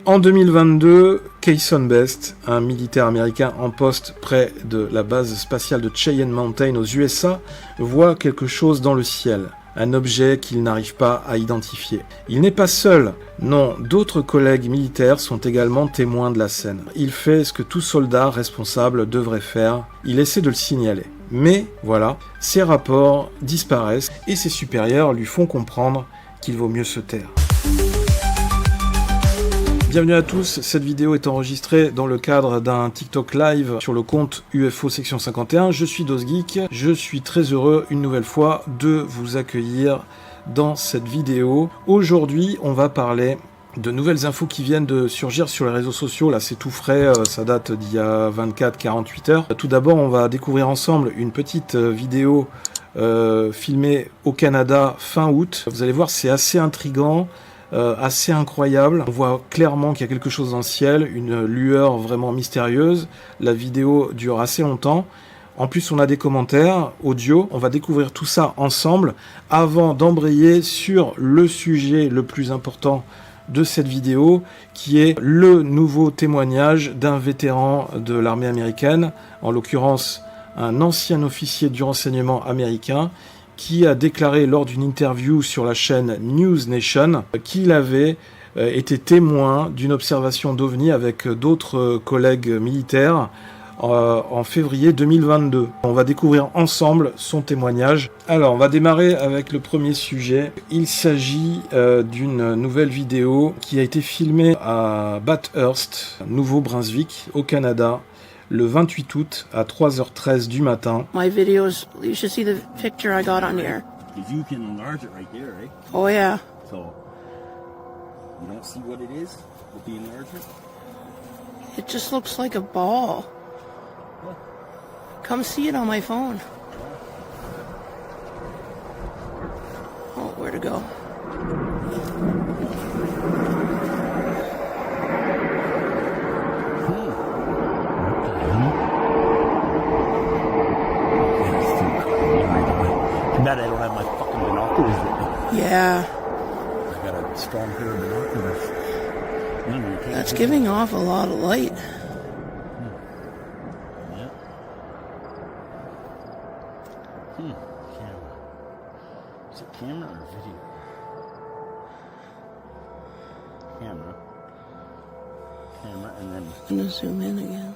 En 2022, Cason Best, un militaire américain en poste près de la base spatiale de Cheyenne Mountain aux USA, voit quelque chose dans le ciel, un objet qu'il n'arrive pas à identifier. Il n'est pas seul, non, d'autres collègues militaires sont également témoins de la scène. Il fait ce que tout soldat responsable devrait faire, il essaie de le signaler. Mais voilà, ses rapports disparaissent et ses supérieurs lui font comprendre qu'il vaut mieux se taire. Bienvenue à tous, cette vidéo est enregistrée dans le cadre d'un TikTok live sur le compte UFO Section 51. Je suis DosGeek, je suis très heureux une nouvelle fois de vous accueillir dans cette vidéo. Aujourd'hui, on va parler de nouvelles infos qui viennent de surgir sur les réseaux sociaux. Là, c'est tout frais, ça date d'il y a 24-48 heures. Tout d'abord, on va découvrir ensemble une petite vidéo filmée au Canada fin août. Vous allez voir, c'est assez intriguant. Assez incroyable, on voit clairement qu'il y a quelque chose dans le ciel, une lueur vraiment mystérieuse, la vidéo dure assez longtemps, en plus on a des commentaires audio, on va découvrir tout ça ensemble avant d'embrayer sur le sujet le plus important de cette vidéo, qui est le nouveau témoignage d'un vétéran de l'armée américaine, en l'occurrence un ancien officier du renseignement américain, qui a déclaré lors d'une interview sur la chaîne News Nation qu'il avait été témoin d'une observation d'OVNI avec d'autres collègues militaires en février 2022. On va découvrir ensemble son témoignage. Alors, on va démarrer avec le premier sujet. Il s'agit d'une nouvelle vidéo qui a été filmée à Bathurst, Nouveau-Brunswick, au Canada, le 28 août à 3h13 du matin. My videos, you should see the picture I got on here. You can enlarge it right there, right? Oh yeah. So, you don't see what it is with the enlargement? It just looks like a ball. Come see it on my phone. Oh, where to go? Bad I don't have my fucking binoculars with me. Yeah, I got a strong pair of binoculars. No, you can't that's see giving off a lot of light. Yeah. Camera. Is it camera or video? Camera. Camera and then... I'm gonna zoom in again.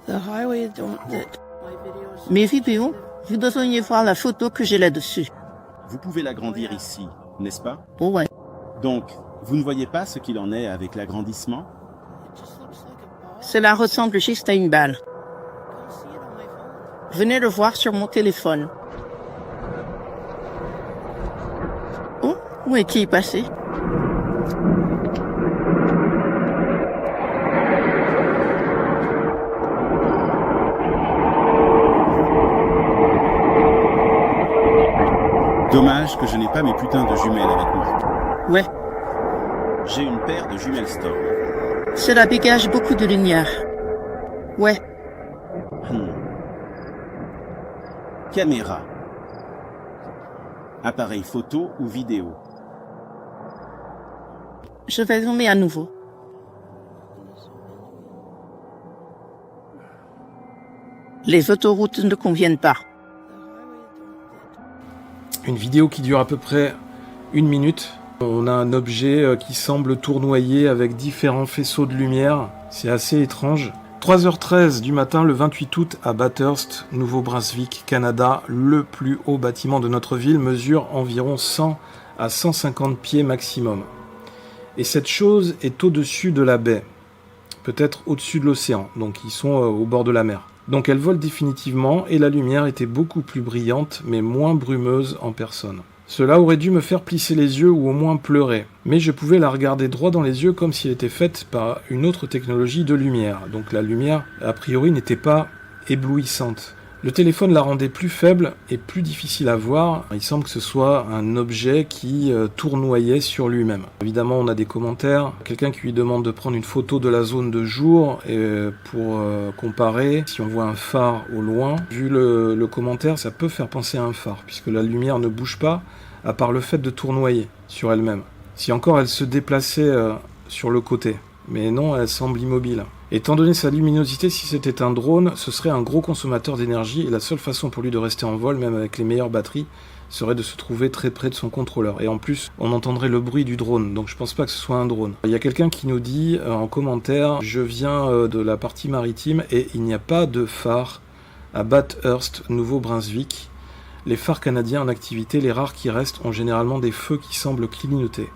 The highway don't... Mes vidéos, vous devriez voir la photo que j'ai là-dessus. Vous pouvez l'agrandir ici, n'est-ce pas? Oh ouais. Donc, vous ne voyez pas ce qu'il en est avec l'agrandissement? Cela ressemble juste à une balle. Venez le voir sur mon téléphone. Oh, où est-il passé? Dommage que je n'ai pas mes putains de jumelles avec moi. Ouais, J'ai une paire de jumelles Storm. cela dégage beaucoup de lumière. Ouais, Caméra. Appareil photo ou vidéo. je vais zoomer à nouveau. Les autoroutes ne conviennent pas. Une vidéo qui dure à peu près 1 minute. On a un objet qui semble tournoyer avec différents faisceaux de lumière. C'est assez étrange. 3h13 du matin, le 28 août, à Bathurst, Nouveau-Brunswick, Canada. Le plus haut bâtiment de notre ville mesure environ 100 à 150 pieds maximum. Et cette chose est au-dessus de la baie. Peut-être au-dessus de l'océan. Donc ils sont au bord de la mer. Donc elle vole définitivement et la lumière était beaucoup plus brillante mais moins brumeuse en personne. Cela aurait dû me faire plisser les yeux ou au moins pleurer, mais je pouvais la regarder droit dans les yeux comme si elle était faite par une autre technologie de lumière. Donc la lumière, a priori, n'était pas éblouissante. Le téléphone la rendait plus faible et plus difficile à voir. Il semble que ce soit un objet qui tournoyait sur lui-même. Évidemment, on a des commentaires. Quelqu'un qui lui demande de prendre une photo de la zone de jour pour comparer. Si on voit un phare au loin, vu le commentaire, ça peut faire penser à un phare, puisque la lumière ne bouge pas à part le fait de tournoyer sur elle-même. Si encore elle se déplaçait sur le côté. Mais non, elle semble immobile. Étant donné sa luminosité, si c'était un drone, ce serait un gros consommateur d'énergie et la seule façon pour lui de rester en vol, même avec les meilleures batteries, serait de se trouver très près de son contrôleur. Et en plus, on entendrait le bruit du drone, donc je pense pas que ce soit un drone. Il y a quelqu'un qui nous dit en commentaire « Je viens de la partie maritime et il n'y a pas de phare à Bathurst, Nouveau-Brunswick. Les phares canadiens en activité, les rares qui restent, ont généralement des feux qui semblent clignoter,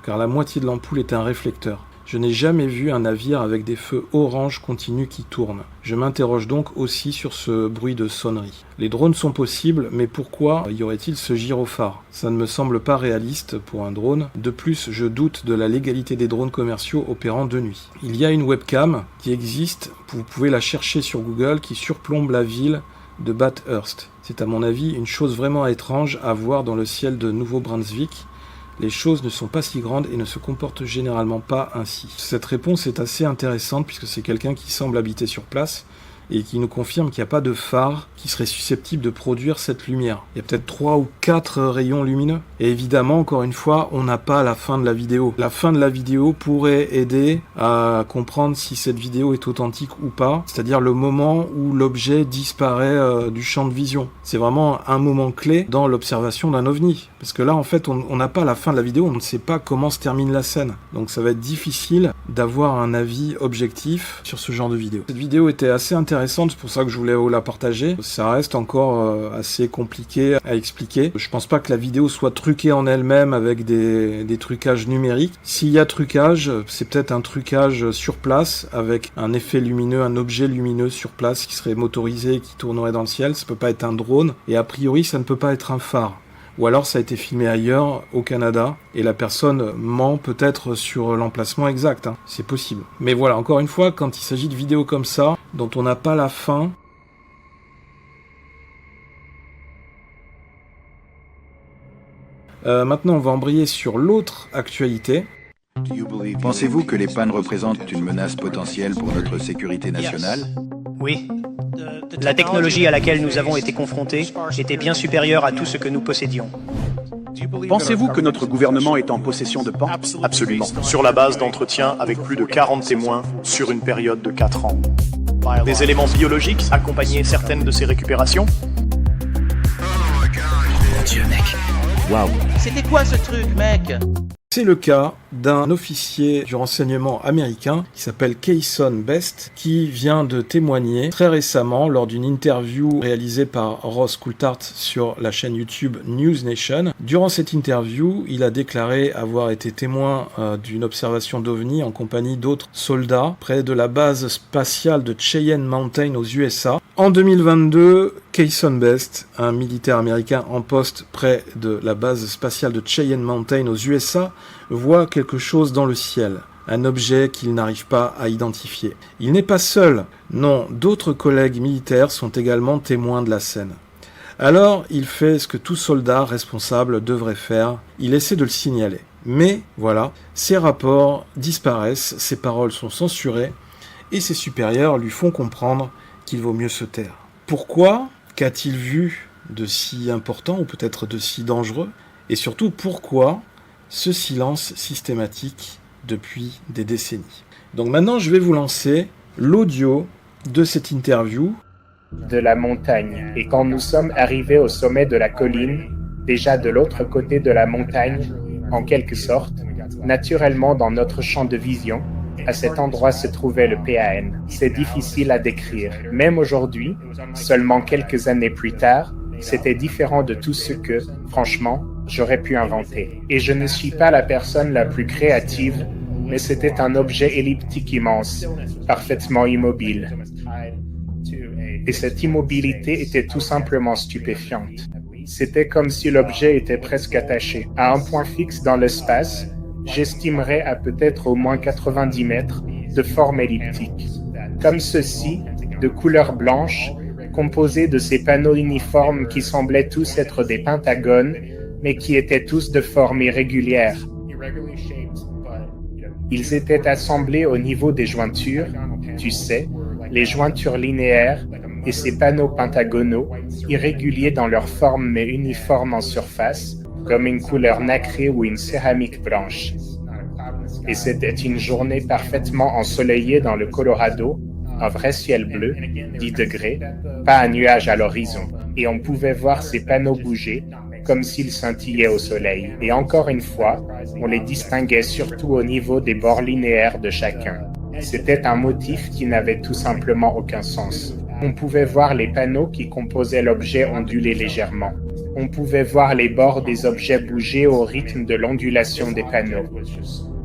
car la moitié de l'ampoule est un réflecteur. Je n'ai jamais vu un navire avec des feux orange continus qui tournent. Je m'interroge donc aussi sur ce bruit de sonnerie. Les drones sont possibles, mais pourquoi y aurait-il ce gyrophare ? Ça ne me semble pas réaliste pour un drone. De plus, je doute de la légalité des drones commerciaux opérant de nuit. Il y a une webcam qui existe, vous pouvez la chercher sur Google, qui surplombe la ville de Bathurst. C'est à mon avis une chose vraiment étrange à voir dans le ciel de Nouveau-Brunswick. Les choses ne sont pas si grandes et ne se comportent généralement pas ainsi. Cette réponse est assez intéressante puisque c'est quelqu'un qui semble habiter sur place et qui nous confirme qu'il n'y a pas de phare qui serait susceptible de produire cette lumière. Il y a peut-être 3 ou 4 rayons lumineux. Et évidemment, encore une fois, on n'a pas la fin de la vidéo. La fin de la vidéo pourrait aider à comprendre si cette vidéo est authentique ou pas, c'est-à-dire le moment où l'objet disparaît du champ de vision. C'est vraiment un moment clé dans l'observation d'un ovni. Parce que là, en fait, on n'a pas la fin de la vidéo, on ne sait pas comment se termine la scène. Donc ça va être difficile d'avoir un avis objectif sur ce genre de vidéo. Cette vidéo était assez intéressante, c'est pour ça que je voulais vous la partager. Ça reste encore assez compliqué à expliquer. Je pense pas que la vidéo soit truquée en elle-même avec des trucages numériques. S'il y a trucage, c'est peut-être un trucage sur place avec un effet lumineux, un objet lumineux sur place qui serait motorisé et qui tournerait dans le ciel. Ça peut pas être un drone et a priori ça ne peut pas être un phare. Ou alors ça a été filmé ailleurs, au Canada, et la personne ment peut-être sur l'emplacement exact, hein. C'est possible. Mais voilà, encore une fois, quand il s'agit de vidéos comme ça, dont on n'a pas la fin... Maintenant, on va embrayer sur l'autre actualité. Pensez-vous que les pannes représentent une menace potentielle pour notre sécurité nationale ? Oui. La technologie à laquelle nous avons été confrontés était bien supérieure à tout ce que nous possédions. Pensez-vous que notre gouvernement est en possession de pan ? Absolument. Sur la base d'entretiens avec plus de 40 témoins sur une période de 4 ans. Des éléments biologiques accompagnaient certaines de ces récupérations. Mon Dieu, mec. Waouh. C'était quoi ce truc, mec ? C'est le cas d'un officier du renseignement américain qui s'appelle Kayson Best, qui vient de témoigner très récemment lors d'une interview réalisée par Ross Coulthart sur la chaîne YouTube News Nation. Durant cette interview, il a déclaré avoir été témoin d'une observation d'OVNI en compagnie d'autres soldats près de la base spatiale de Cheyenne Mountain aux USA. En 2022, Kayson Best, un militaire américain en poste près de la base spatiale de Cheyenne Mountain aux USA, voit quelque chose dans le ciel, un objet qu'il n'arrive pas à identifier. Il n'est pas seul, non, d'autres collègues militaires sont également témoins de la scène. Alors, il fait ce que tout soldat responsable devrait faire, il essaie de le signaler. Mais, voilà, ses rapports disparaissent, ses paroles sont censurées, et ses supérieurs lui font comprendre qu'il vaut mieux se taire. Pourquoi ? Qu'a-t-il vu de si important, ou peut-être de si dangereux ? Et surtout, pourquoi ce silence systématique depuis des décennies ? Donc maintenant, je vais vous lancer l'audio de cette interview. De la montagne. Et quand nous sommes arrivés au sommet de la colline, déjà de l'autre côté de la montagne, en quelque sorte, naturellement dans notre champ de vision, à cet endroit se trouvait le PAN. C'est difficile à décrire. Même aujourd'hui, seulement quelques années plus tard, c'était différent de tout ce que, franchement, j'aurais pu inventer. Et je ne suis pas la personne la plus créative, mais c'était un objet elliptique immense, parfaitement immobile. Et cette immobilité était tout simplement stupéfiante. C'était comme si l'objet était presque attaché à un point fixe dans l'espace. J'estimerais à peut-être au moins 90 mètres, de forme elliptique. Comme ceci, de couleur blanche, composé de ces panneaux uniformes qui semblaient tous être des pentagones, mais qui étaient tous de forme irrégulière. Ils étaient assemblés au niveau des jointures, tu sais, les jointures linéaires et ces panneaux pentagonaux, irréguliers dans leur forme mais uniformes en surface, comme une couleur nacrée ou une céramique blanche. Et c'était une journée parfaitement ensoleillée dans le Colorado, un vrai ciel bleu, 10 degrés, pas un nuage à l'horizon. Et on pouvait voir ces panneaux bouger, comme s'ils scintillaient au soleil. Et encore une fois, on les distinguait surtout au niveau des bords linéaires de chacun. C'était un motif qui n'avait tout simplement aucun sens. On pouvait voir les panneaux qui composaient l'objet onduler légèrement. On pouvait voir les bords des objets bouger au rythme de l'ondulation des panneaux.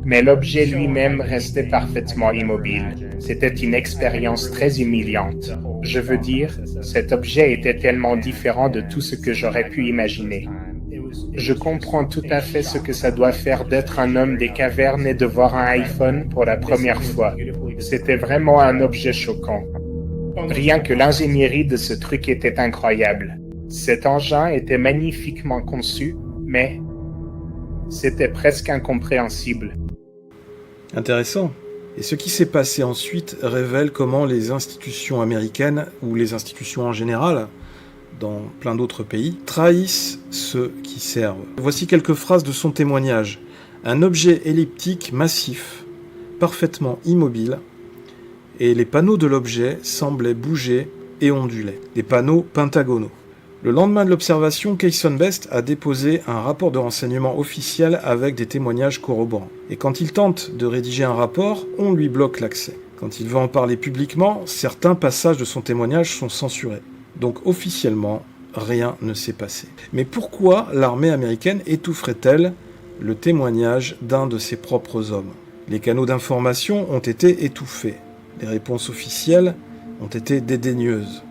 Mais l'objet lui-même restait parfaitement immobile. C'était une expérience très humiliante. Je veux dire, cet objet était tellement différent de tout ce que j'aurais pu imaginer. Je comprends tout à fait ce que ça doit faire d'être un homme des cavernes et de voir un iPhone pour la première fois. C'était vraiment un objet choquant. Rien que l'ingénierie de ce truc était incroyable. Cet engin était magnifiquement conçu, mais c'était presque incompréhensible. Intéressant. Et ce qui s'est passé ensuite révèle comment les institutions américaines, ou les institutions en général, dans plein d'autres pays, trahissent ceux qui servent. Voici quelques phrases de son témoignage. Un objet elliptique massif, parfaitement immobile, et les panneaux de l'objet semblaient bouger et onduler. Des panneaux pentagonaux. Le lendemain de l'observation, Kayson Best a déposé un rapport de renseignement officiel avec des témoignages corroborants. Et quand il tente de rédiger un rapport, on lui bloque l'accès. Quand il veut en parler publiquement, certains passages de son témoignage sont censurés. Donc officiellement, rien ne s'est passé. Mais pourquoi l'armée américaine étoufferait-elle le témoignage d'un de ses propres hommes ? Les canaux d'information ont été étouffés. Les réponses officielles ont été dédaigneuses.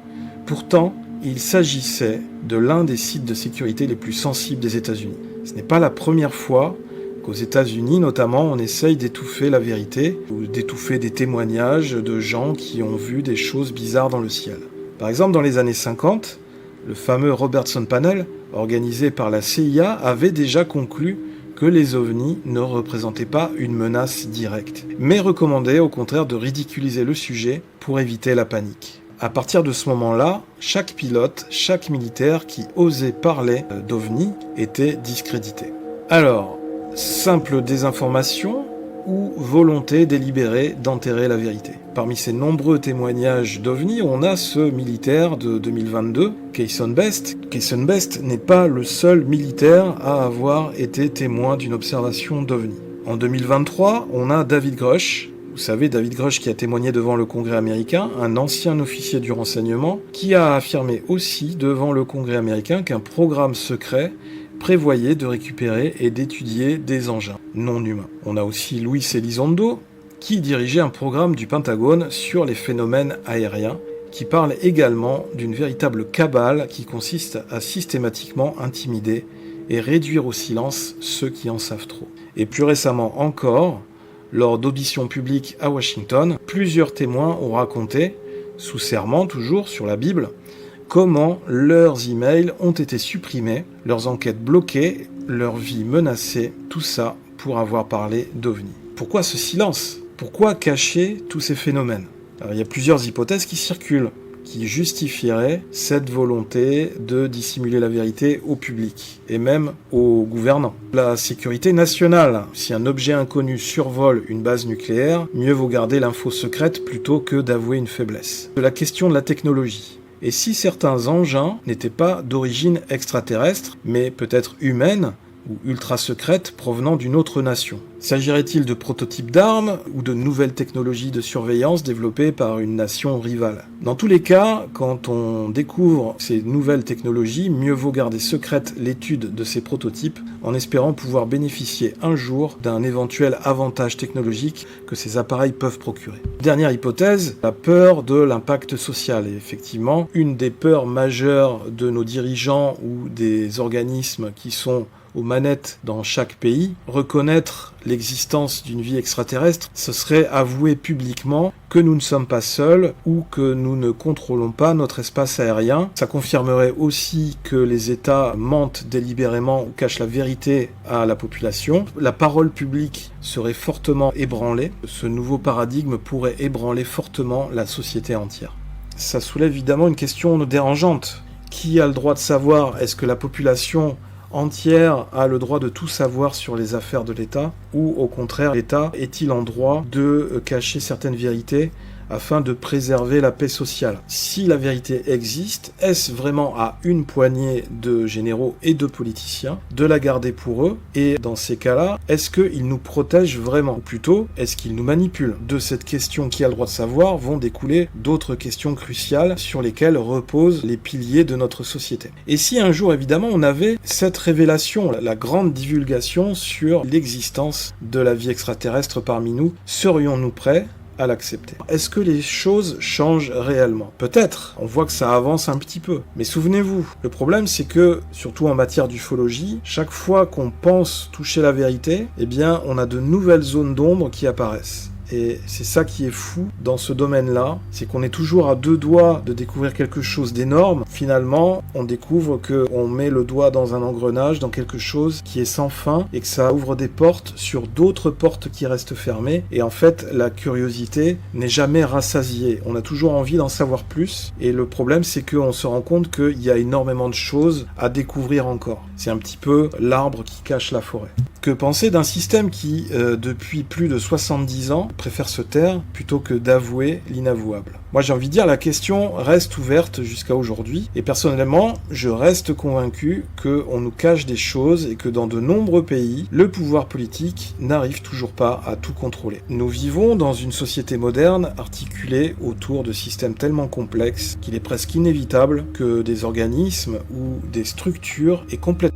Pourtant, il s'agissait de l'un des sites de sécurité les plus sensibles des États-Unis. Ce n'est pas la première fois qu'aux États-Unis, notamment, on essaye d'étouffer la vérité ou d'étouffer des témoignages de gens qui ont vu des choses bizarres dans le ciel. Par exemple, dans les années 50, le fameux Robertson Panel, organisé par la CIA, avait déjà conclu que les ovnis ne représentaient pas une menace directe, mais recommandait au contraire de ridiculiser le sujet pour éviter la panique. À partir de ce moment-là, chaque pilote, chaque militaire qui osait parler d'OVNI était discrédité. Alors, simple désinformation ou volonté délibérée d'enterrer la vérité ? Parmi ces nombreux témoignages d'OVNI, on a ce militaire de 2022, Kayson Best. Kayson Best n'est pas le seul militaire à avoir été témoin d'une observation d'OVNI. En 2023, on a David Grush. Vous savez, David Grush qui a témoigné devant le Congrès américain, un ancien officier du renseignement, qui a affirmé aussi devant le Congrès américain qu'un programme secret prévoyait de récupérer et d'étudier des engins non humains. On a aussi Luis Elizondo, qui dirigeait un programme du Pentagone sur les phénomènes aériens, qui parle également d'une véritable cabale qui consiste à systématiquement intimider et réduire au silence ceux qui en savent trop. Et plus récemment encore, lors d'auditions publiques à Washington, plusieurs témoins ont raconté, sous serment toujours sur la Bible, comment leurs emails ont été supprimés, leurs enquêtes bloquées, leur vie menacée, tout ça pour avoir parlé d'OVNI. Pourquoi ce silence ? Pourquoi cacher tous ces phénomènes ? Alors, il y a plusieurs hypothèses qui circulent, qui justifieraient cette volonté de dissimuler la vérité au public, et même aux gouvernants. La sécurité nationale. Si un objet inconnu survole une base nucléaire, mieux vaut garder l'info secrète plutôt que d'avouer une faiblesse. La question de la technologie. Et si certains engins n'étaient pas d'origine extraterrestre, mais peut-être humaine, ou ultra secrètes provenant d'une autre nation. S'agirait-il de prototypes d'armes ou de nouvelles technologies de surveillance développées par une nation rivale ? Dans tous les cas, quand on découvre ces nouvelles technologies, mieux vaut garder secrète l'étude de ces prototypes en espérant pouvoir bénéficier un jour d'un éventuel avantage technologique que ces appareils peuvent procurer. Dernière hypothèse, la peur de l'impact social. Et effectivement, une des peurs majeures de nos dirigeants ou des organismes qui sont aux manettes dans chaque pays, reconnaître l'existence d'une vie extraterrestre, ce serait avouer publiquement que nous ne sommes pas seuls ou que nous ne contrôlons pas notre espace aérien. Ça confirmerait aussi que les États mentent délibérément ou cachent la vérité à la population. La parole publique serait fortement ébranlée. Ce nouveau paradigme pourrait ébranler fortement la société entière. Ça soulève évidemment une question dérangeante. Qui a le droit de savoir ? Est-ce que la population entière a le droit de tout savoir sur les affaires de l'État, ou au contraire, l'État est-il en droit de cacher certaines vérités afin de préserver la paix sociale? Si la vérité existe, est-ce vraiment à une poignée de généraux et de politiciens de la garder pour eux? Et dans ces cas-là, est-ce qu'ils nous protègent vraiment? Ou plutôt, est-ce qu'ils nous manipulent? De cette question qui a le droit de savoir vont découler d'autres questions cruciales sur lesquelles reposent les piliers de notre société. Et si un jour, évidemment, on avait cette révélation, la grande divulgation sur l'existence de la vie extraterrestre parmi nous, serions-nous prêts à l'accepter? Est-ce que les choses changent réellement? Peut-être, on voit que ça avance un petit peu. Mais souvenez-vous, le problème c'est que, surtout en matière d'ufologie, chaque fois qu'on pense toucher la vérité, eh bien on a de nouvelles zones d'ombre qui apparaissent. Et c'est ça qui est fou dans ce domaine-là, c'est qu'on est toujours à deux doigts de découvrir quelque chose d'énorme. Finalement, on découvre qu'on met le doigt dans un engrenage, dans quelque chose qui est sans fin, et que ça ouvre des portes sur d'autres portes qui restent fermées. Et en fait, la curiosité n'est jamais rassasiée. On a toujours envie d'en savoir plus. Et le problème, c'est qu'on se rend compte qu'il y a énormément de choses à découvrir encore. C'est un petit peu l'arbre qui cache la forêt. Que penser d'un système qui, depuis plus de 70 ans, préfère se taire plutôt que d'avouer l'inavouable? Moi j'ai envie de dire, la question reste ouverte jusqu'à aujourd'hui, et personnellement, je reste convaincu qu'on nous cache des choses et que dans de nombreux pays, le pouvoir politique n'arrive toujours pas à tout contrôler. Nous vivons dans une société moderne articulée autour de systèmes tellement complexes qu'il est presque inévitable que des organismes ou des structures aient complètement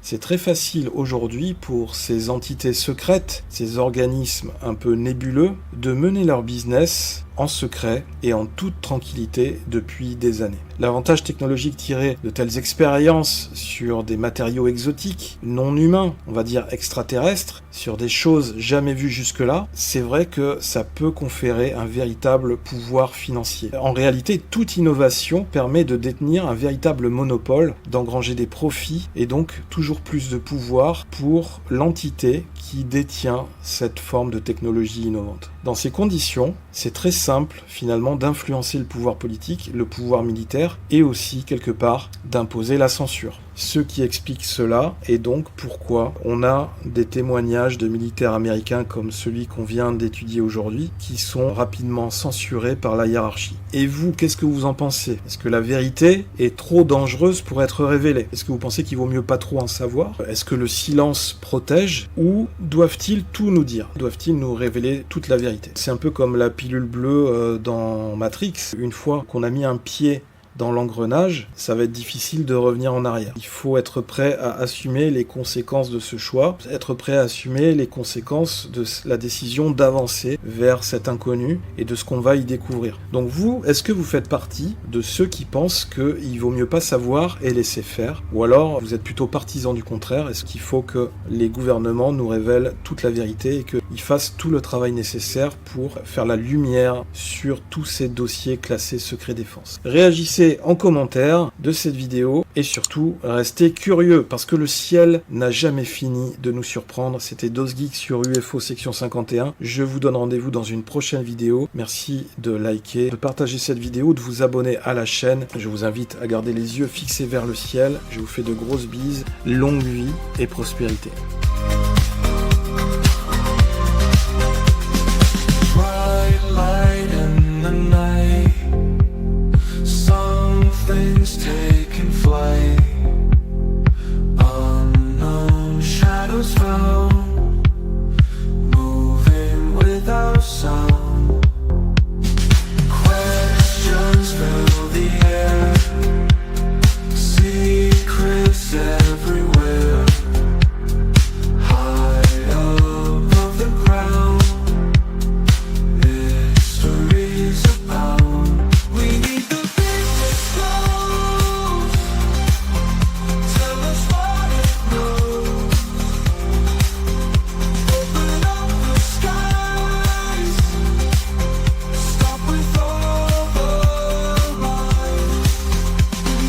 C'est très facile aujourd'hui pour ces entités secrètes, ces organismes un peu nébuleux, de mener leur business en secret et en toute tranquillité depuis des années. L'avantage technologique tiré de telles expériences sur des matériaux exotiques, non humains, on va dire extraterrestres, sur des choses jamais vues jusque-là, c'est vrai que ça peut conférer un véritable pouvoir financier. En réalité, toute innovation permet de détenir un véritable monopole, d'engranger des profits et donc toujours plus de pouvoir pour l'entité qui détient cette forme de technologie innovante. Dans ces conditions, c'est très simple finalement d'influencer le pouvoir politique, le pouvoir militaire et aussi quelque part d'imposer la censure. Ce qui explique cela est donc pourquoi on a des témoignages de militaires américains comme celui qu'on vient d'étudier aujourd'hui qui sont rapidement censurés par la hiérarchie. Et vous, qu'est-ce que vous en pensez? Est-ce que la vérité est trop dangereuse pour être révélée? Est-ce que vous pensez qu'il vaut mieux pas trop en savoir? Est-ce que le silence protège? Ou doivent-ils tout nous dire? Doivent-ils nous révéler toute la vérité? C'est un peu comme la pilule bleue dans Matrix. Une fois qu'on a mis un pied dans l'engrenage, ça va être difficile de revenir en arrière. Il faut être prêt à assumer les conséquences de ce choix, être prêt à assumer les conséquences de la décision d'avancer vers cet inconnu et de ce qu'on va y découvrir. Donc vous, est-ce que vous faites partie de ceux qui pensent qu'il vaut mieux pas savoir et laisser faire? Ou alors vous êtes plutôt partisan du contraire? Est-ce qu'il faut que les gouvernements nous révèlent toute la vérité et qu'ils fassent tout le travail nécessaire pour faire la lumière sur tous ces dossiers classés secret défense? Réagissez en commentaire de cette vidéo et surtout restez curieux parce que le ciel n'a jamais fini de nous surprendre. C'était DosGeek sur UFO section 51. Je vous donne rendez-vous dans une prochaine vidéo. Merci de liker, de partager cette vidéo, de vous abonner à la chaîne. Je vous invite à garder les yeux fixés vers le ciel. Je vous fais de grosses bises, longue vie et prospérité.